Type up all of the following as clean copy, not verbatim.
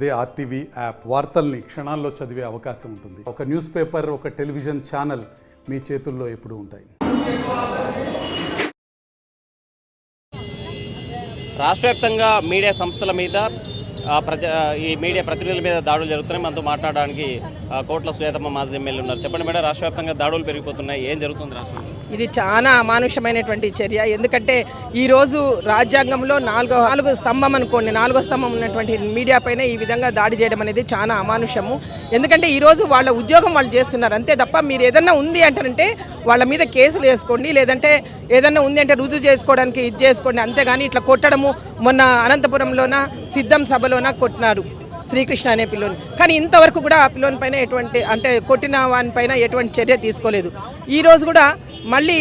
అదే RTV app వార్తల్ని క్షణాల్లో చదివే అవకాశం ఉంటుంది. ఒక న్యూస్ పేపర్, ఒక టెలివిజన్ ఛానల్ మీ చేతుల్లో ఎప్పుడూ ఉంటాయి. రాష్ట్ర వ్యాప్తంగా మీడియా సంస్థల మీద ఈ మీడియా ప్రతినిధుల మీద దాడులు జరుగుతున్నాయి. మనతో మాట్లాడడానికి కోట్ల సుజాతమ్మ మాజీ ఎమ్మెల్యే ఉన్నారు. చెప్పండి మేడం, రాష్ట్ర వ్యాప్తంగా దాడులు పెరిగిపోతున్నాయి, ఏం జరుగుతుంది రాష్ట్రంలో? ఇది చాలా అమానుషమైనటువంటి చర్య. ఎందుకంటే ఈరోజు రాజ్యాంగంలో నాలుగో స్తంభం అనుకోండి, నాలుగో స్తంభం ఉన్నటువంటి మీడియా పైన ఈ విధంగా దాడి చేయడం అనేది చాలా అమానుషము. ఎందుకంటే ఈరోజు వాళ్ళ ఉద్యోగం వాళ్ళు చేస్తున్నారు అంతే తప్ప మీరు ఏదన్నా ఉంది అంటారంటే వాళ్ళ మీద కేసులు వేసుకోండి, లేదంటే ఏదన్నా ఉంది అంటే రుజువు చేసుకోవడానికి ఇది చేసుకోండి, అంతేగాని ఇట్లా కొట్టడము. మొన్న అనంతపురంలోన సిద్ధం సభలోన కొట్టినారు శ్రీకృష్ణ అనే పిల్లోని, కానీ ఇంతవరకు కూడా ఆ పిల్లోని పైన ఎటువంటి అంటే కొట్టిన వాని పైన ఎటువంటి చర్య తీసుకోలేదు. ఈరోజు కూడా మళ్ళీ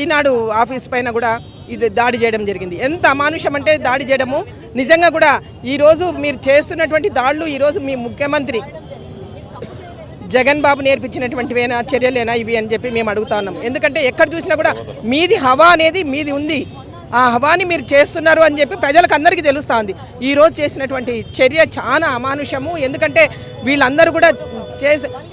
ఈనాడు ఆఫీస్ పైన కూడా ఇది దాడి చేయడం జరిగింది. ఎంత అమానుషం అంటే దాడి చేయడము. నిజంగా కూడా ఈరోజు మీరు చేస్తున్నటువంటి దాడులు ఈరోజు మీ ముఖ్యమంత్రి జగన్ బాబు నేర్పించినటువంటివేనా చర్యలేనా ఇవి అని చెప్పి మేము అడుగుతా ఉన్నాం. ఎందుకంటే ఎక్కడ చూసినా కూడా మీది హవా అనేది మీది ఉంది, ఆ హవాని మీరు చేస్తున్నారు అని చెప్పి ప్రజలకు అందరికీ తెలుస్తుంది. ఈరోజు చేసినటువంటి చర్య చాలా అమానుషము. ఎందుకంటే వీళ్ళందరూ కూడా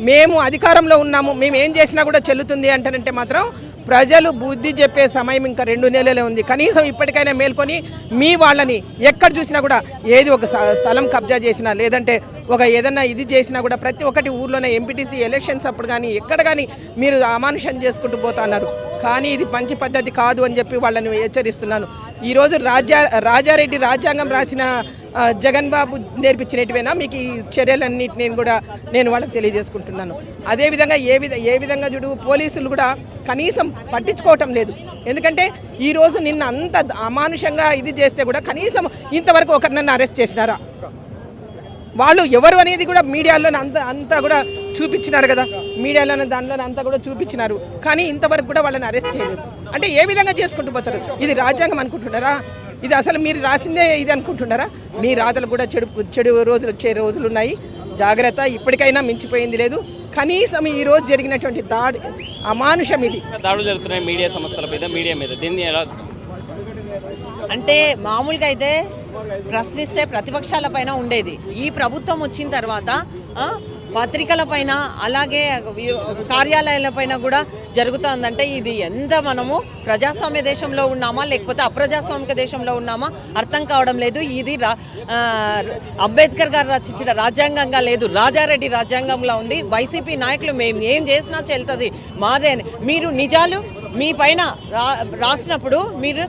మేము అధికారంలో ఉన్నాము, మేము ఏం చేసినా కూడా చెల్లుతుంది అంటారంటే మాత్రం ప్రజలు బుద్ధి చెప్పే సమయం ఇంకా 2 నెలలే ఉంది. కనీసం ఇప్పటికైనా మేల్కొని మీ వాళ్ళని ఎక్కడ చూసినా కూడా ఏది ఒక స్థలం కబ్జా చేసినా లేదంటే ఒక ఏదన్నా ఇది చేసినా కూడా ప్రతి ఒక్కటి ఊర్లోనే ఎంపీటీసీ ఎలక్షన్స్ అప్పుడు కానీ ఎక్కడ కానీ మీరు అమానుషం చేసుకుంటూ పోతున్నారు. కానీ ఇది మంచి పద్ధతి కాదు అని చెప్పి వాళ్ళని హెచ్చరిస్తున్నాను. ఈరోజు రాజారెడ్డి రాజ్యాంగం రాసిన జగన్ బాబు నేర్పించినట్టువేనా మీకు ఈ చర్యలన్నింటినీ కూడా నేను వాళ్ళకి తెలియజేసుకుంటున్నాను. అదేవిధంగా ఏ విధంగా చూడు పోలీసులు కూడా కనీసం పట్టించుకోవటం లేదు. ఎందుకంటే ఈరోజు నిన్న అంత అమానుషంగా ఇది చేస్తే కూడా కనీసం ఇంతవరకు ఒకరినన్ను అరెస్ట్ చేసినారా? వాళ్ళు ఎవరు అనేది కూడా మీడియాలో అంతా కూడా చూపించినారు కదా, మీడియాలో దానిలో అంతా కూడా చూపించినారు. కానీ ఇంతవరకు కూడా వాళ్ళని అరెస్ట్ చేయలేదు. అంటే ఏ విధంగా చేసుకుంటూ పోతారు? ఇది రాజ్యాంగం అనుకుంటున్నారా? ఇది అసలు మీరు రాసిందే ఇది అనుకుంటున్నారా? మీ రాతలు కూడా చెడు రోజులు వచ్చే రోజులు ఉన్నాయి. జాగ్రత్త, ఇప్పటికైనా మించిపోయింది లేదు. కనీసం ఈ రోజు జరిగినటువంటి దాడి అమానుషం. ఇది దాడులు జరుగుతున్నాయి మీడియా సంస్థల మీద, మీడియా మీద, దీన్ని ఎలా అంటే మామూలుగా అయితే ప్రశ్నిస్తే ప్రతిపక్షాల పైన ఉండేది. ఈ ప్రభుత్వం వచ్చిన తర్వాత పత్రికల పైన అలాగే కార్యాలయాల పైన కూడా జరుగుతుందంటే ఇది ఎంత మనము ప్రజాస్వామ్య దేశంలో ఉన్నామా లేకపోతే అప్రజాస్వామిక దేశంలో ఉన్నామా అర్థం కావడం లేదు. ఇది అంబేద్కర్ గారు రచించిన రాజ్యాంగంగా లేదు, రాజారెడ్డి రాజ్యాంగంలో ఉంది. వైసీపీ నాయకులు మేము ఏం చేసినా చెల్తుంది మాదే. మీరు నిజాలు మీ పైన రాసినప్పుడు మీరు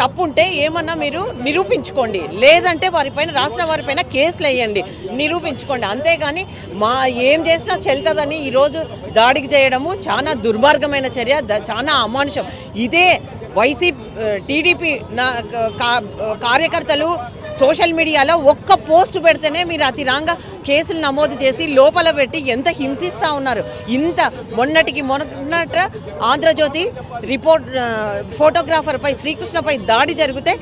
తప్పుంటే ఏమన్నా మీరు నిరూపించుకోండి, లేదంటే వారిపైన రాసిన వారిపైన కేసులు వేయండి, నిరూపించుకోండి. అంతేగాని ఏం చేసినా చెల్తుందని ఈరోజు దాడికి చేయడము చాలా దుర్మార్గమైన చర్య, చాలా అమానుషం. ఇదే టీడీపీ కార్యకర్తలు సోషల్ మీడియాలో ఒక్క పోస్ట్ పెడితేనే మీరు అతిరాంగా కేసులు నమోదు చేసి లోపల పెట్టి ఎంత హింసిస్తూ ఉన్నారు. మొన్నట ఆంధ్రజ్యోతి ఫోటోగ్రాఫర్పై శ్రీకృష్ణపై దాడి జరిగితే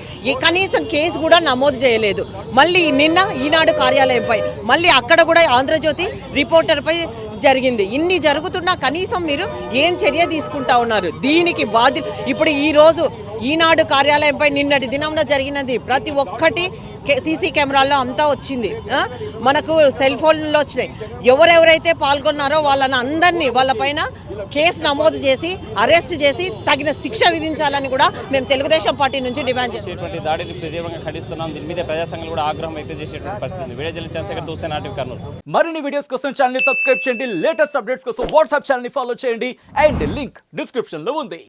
కనీసం కేసు కూడా నమోదు చేయలేదు. మళ్ళీ నిన్న ఈనాడు కార్యాలయంపై మళ్ళీ అక్కడ కూడా ఆంధ్రజ్యోతి రిపోర్టర్పై జరిగింది. ఇన్ని జరుగుతున్నా కనీసం మీరు ఏం చర్య తీసుకుంటా ఉన్నారు? దీనికి ఇప్పుడు ఈరోజు ఈనాడు కార్యాలయంపై నిన్నటి దినంలో జరిగినది ప్రతి ఒక్కటి సీసీ కెమెరాల్లో అంతా వచ్చింది, మనకు సెల్ ఫోన్లో వచ్చినాయి. ఎవరెవరైతే పాల్గొన్నారో వాళ్ళని అందరినీ వాళ్ళపైన కేసు నమోదు చేసి అరెస్ట్ చేసి తగిన శిక్ష విధించాలని కూడా మేము తెలుగుదేశం పార్టీ నుంచి డిమాండ్ చేసేటువంటి దాడిని తీవ్రంగా ఖండిస్తున్నాం. దీని మీద ప్రజా సంఘాలు కూడా ఆగ్రహం వ్యక్తం చేసేటువంటి పరిస్థితి. వీడియో జల్లి చంద్రశేఖర్ దూసే నాటివ్ కర్నూలు. మరిన్ని వీడియోస్ కోసం ఛానల్ ని సబ్స్క్రైబ్ చేయండి, లేటెస్ట్ అప్డేట్స్ కోసం వాట్సాప్ ఛానల్ ని ఫాలో చేయండి అండ్ లింక్ డిస్క్రిప్షన్ లో ఉంది.